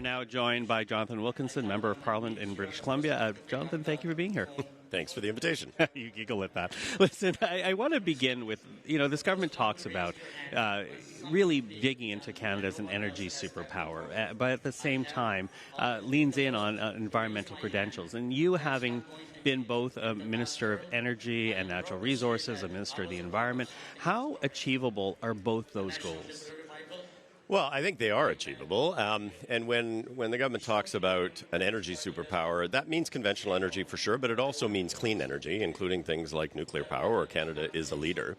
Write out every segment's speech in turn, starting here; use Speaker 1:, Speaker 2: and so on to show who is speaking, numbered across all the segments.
Speaker 1: now joined by Jonathan Wilkinson, Member of Parliament in British Columbia. Jonathan, thank you for being here.
Speaker 2: Thanks for the invitation.
Speaker 1: You giggle at that. Listen, I want to begin with, this government talks about really digging into Canada as an energy superpower, but at the same time leans in on environmental credentials. And you having been both a Minister of Energy and Natural Resources, a Minister of the Environment, how achievable are both those goals?
Speaker 2: Well, I think they are achievable. And when the government talks about an energy superpower, that means conventional energy for sure, but it also means clean energy, including things like nuclear power, where Canada is a leader.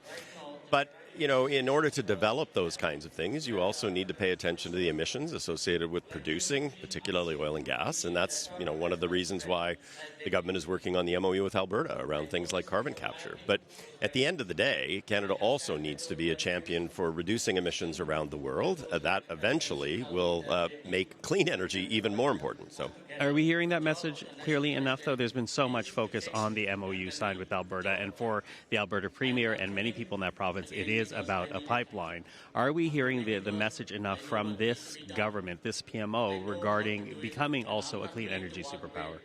Speaker 2: But, in order to develop those kinds of things, you also need to pay attention to the emissions associated with producing, particularly oil and gas. And that's, one of the reasons why the government is working on the MOU with Alberta around things like carbon capture. But at the end of the day, Canada also needs to be a champion for reducing emissions around the world. That eventually will make clean energy even more important. So,
Speaker 1: are we hearing that message clearly enough, though? There's been so much focus on the MOU signed with Alberta, and for the Alberta Premier and many people in that province, it is about a pipeline. Are we hearing the message enough from this government, this PMO, regarding becoming also a clean energy superpower?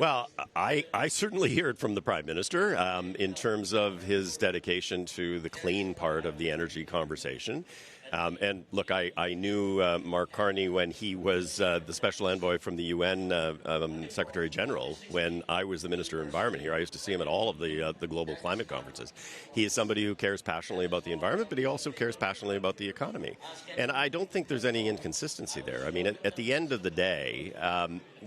Speaker 2: Well, I certainly hear it from the Prime Minister in terms of his dedication to the clean part of the energy conversation. And look, I knew Mark Carney when he was the special envoy from the UN Secretary General when I was the Minister of Environment here. I used to see him at all of the global climate conferences. He is somebody who cares passionately about the environment, but he also cares passionately about the economy. And I don't think there's any inconsistency there. I mean, at the end of the day,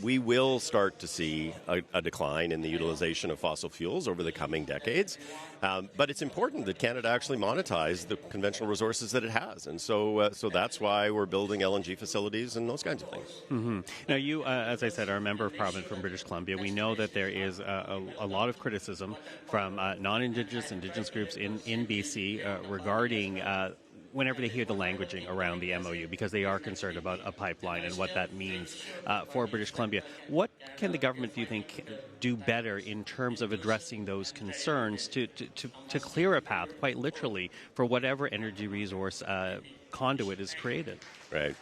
Speaker 2: we will start to see a decline in the utilization of fossil fuels over the coming decades. But it's important that Canada actually monetize the conventional resources that it has. And so that's why we're building LNG facilities and those kinds of things.
Speaker 1: Mm-hmm. Now, you, as I said, are a member of Parliament from British Columbia. We know that there is a lot of criticism from non-Indigenous, Indigenous groups in BC regarding whenever they hear the languaging around the MOU, because they are concerned about a pipeline and what that means for British Columbia. What can the government, do you think, do better in terms of addressing those concerns to clear a path, quite literally, for whatever energy resource conduit is created?
Speaker 2: Right.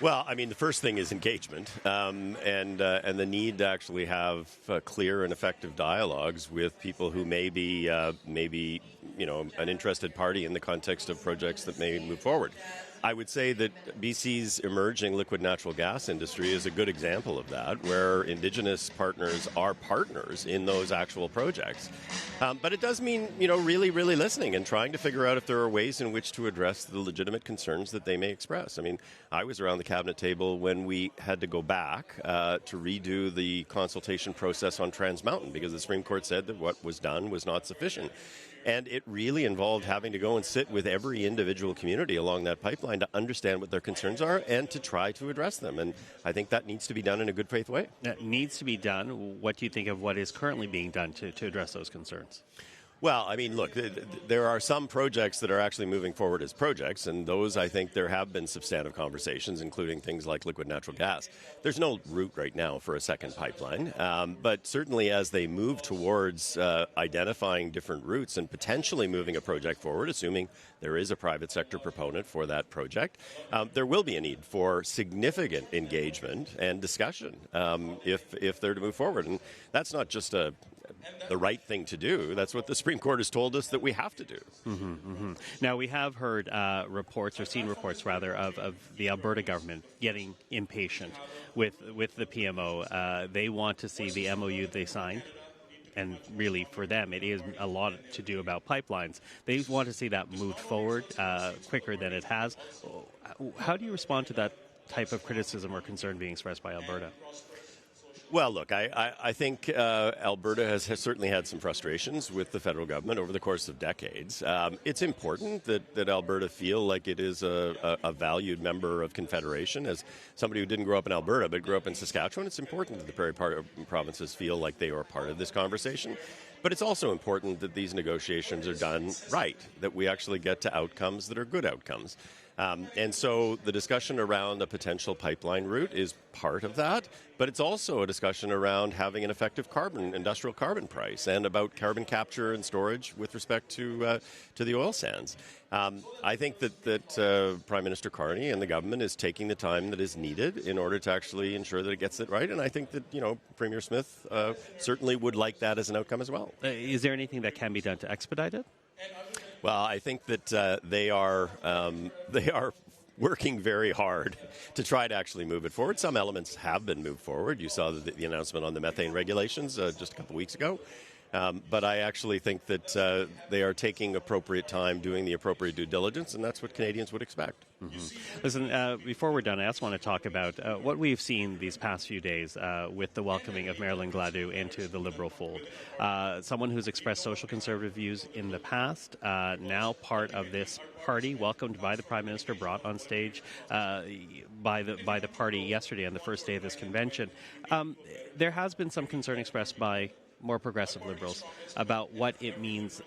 Speaker 2: Well, I mean, the first thing is engagement, and the need to actually have clear and effective dialogues with people who may be an interested party in the context of projects that may move forward. I would say that BC's emerging liquid natural gas industry is a good example of that, where Indigenous partners are partners in those actual projects. But it does mean, really, really listening and trying to figure out if there are ways in which to address the legitimate concerns that they may express. I mean, I was around the cabinet table when we had to go back to redo the consultation process on Trans Mountain because the Supreme Court said that what was done was not sufficient. And it really involved having to go and sit with every individual community along that pipeline to understand what their concerns are and to try to address them. And I think that needs to be done in a good faith way.
Speaker 1: That needs to be done. What do you think of what is currently being done to address those concerns?
Speaker 2: Well, I mean, look, there are some projects that are actually moving forward as projects, and those, I think, there have been substantive conversations, including things like liquid natural gas. There's no route right now for a second pipeline, but certainly as they move towards identifying different routes and potentially moving a project forward, assuming there is a private sector proponent for that project, there will be a need for significant engagement and discussion if they're to move forward. And that's not just the right thing to do. That's what the Supreme Court has told us that we have to do.
Speaker 1: Mm-hmm, mm-hmm. Now, we have heard reports, or seen reports rather, of the Alberta government getting impatient with the PMO. They want to see the MOU they signed, and really for them it is a lot to do about pipelines. They want to see that moved forward quicker than it has. How do you respond to that type of criticism or concern being expressed by Alberta?
Speaker 2: Well, look, I think Alberta has certainly had some frustrations with the federal government over the course of decades. It's important that Alberta feel like it is a valued member of Confederation. As somebody who didn't grow up in Alberta but grew up in Saskatchewan, it's important that the Prairie provinces feel like they are part of this conversation. But it's also important that these negotiations are done right, that we actually get to outcomes that are good outcomes. And so the discussion around a potential pipeline route is part of that, but it's also a discussion around having an effective industrial carbon price and about carbon capture and storage with respect to the oil sands. I think that Prime Minister Carney and the government is taking the time that is needed in order to actually ensure that it gets it right. And I think that, Premier Smith certainly would like that as an outcome as well.
Speaker 1: Is there anything that can be done to expedite it?
Speaker 2: Well, I think that they are working very hard to try to actually move it forward. Some elements have been moved forward. You saw the announcement on the methane regulations just a couple weeks ago. But I actually think that they are taking appropriate time, doing the appropriate due diligence, and that's what Canadians would expect.
Speaker 1: Mm-hmm. Listen, before we're done, I just want to talk about what we've seen these past few days with the welcoming of Marilyn Gladu into the Liberal fold. Someone who's expressed social conservative views in the past, now part of this party, welcomed by the Prime Minister, brought on stage by the party yesterday on the first day of this convention. There has been some concern expressed by more progressive Liberals about what it means,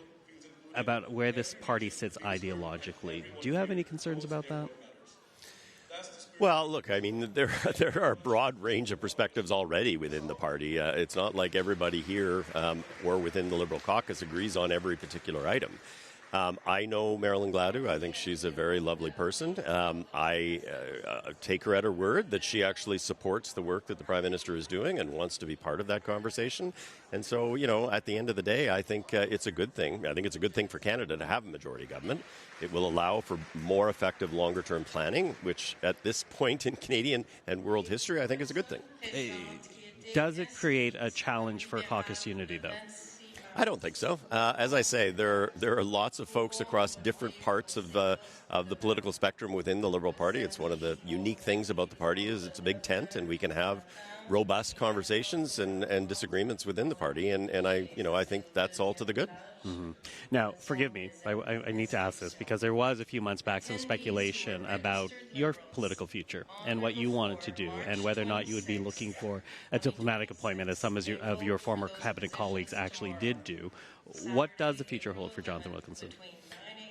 Speaker 1: about where this party sits ideologically. Do you have any concerns about that?
Speaker 2: Well, look, I mean, there are a broad range of perspectives already within the party. It's not like everybody here or within the Liberal caucus agrees on every particular item. I know Marilyn Gladu. I think she's a very lovely person. I take her at her word that she actually supports the work that the Prime Minister is doing and wants to be part of that conversation. And so, at the end of the day, I think it's a good thing. I think it's a good thing for Canada to have a majority government. It will allow for more effective longer-term planning, which at this point in Canadian and world history, I think is a good thing.
Speaker 1: Does it create a challenge for caucus unity, though?
Speaker 2: I don't think so. As I say, there are lots of folks across different parts of the political spectrum within the Liberal Party. It's one of the unique things about the party is it's a big tent, and we can have robust conversations and disagreements within the party. And I think that's all to the good.
Speaker 1: Mm-hmm. Now, forgive me, I need to ask this because there was a few months back some speculation about your political future and what you wanted to do and whether or not you would be looking for a diplomatic appointment, as some of your former cabinet colleagues actually did do. What does the future hold for Jonathan Wilkinson?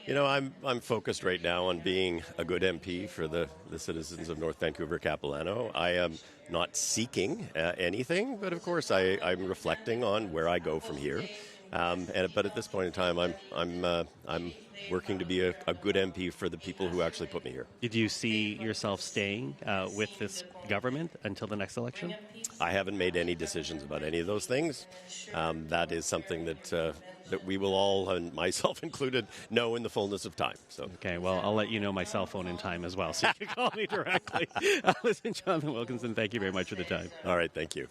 Speaker 2: I'm focused right now on being a good MP for the citizens of North Vancouver, Capilano. I am not seeking anything, but of course I'm reflecting on where I go from here. But at this point in time, I'm working to be a good MP for the people who actually put me here.
Speaker 1: Did you see yourself staying with this government until the next election?
Speaker 2: I haven't made any decisions about any of those things. That is something that we will all, and myself included, know in the fullness of time. So.
Speaker 1: Okay, well, I'll let you know my cell phone in time as well, so you can call me directly. Listen, Jonathan Wilkinson, thank you very much for the time.
Speaker 2: All right, thank you.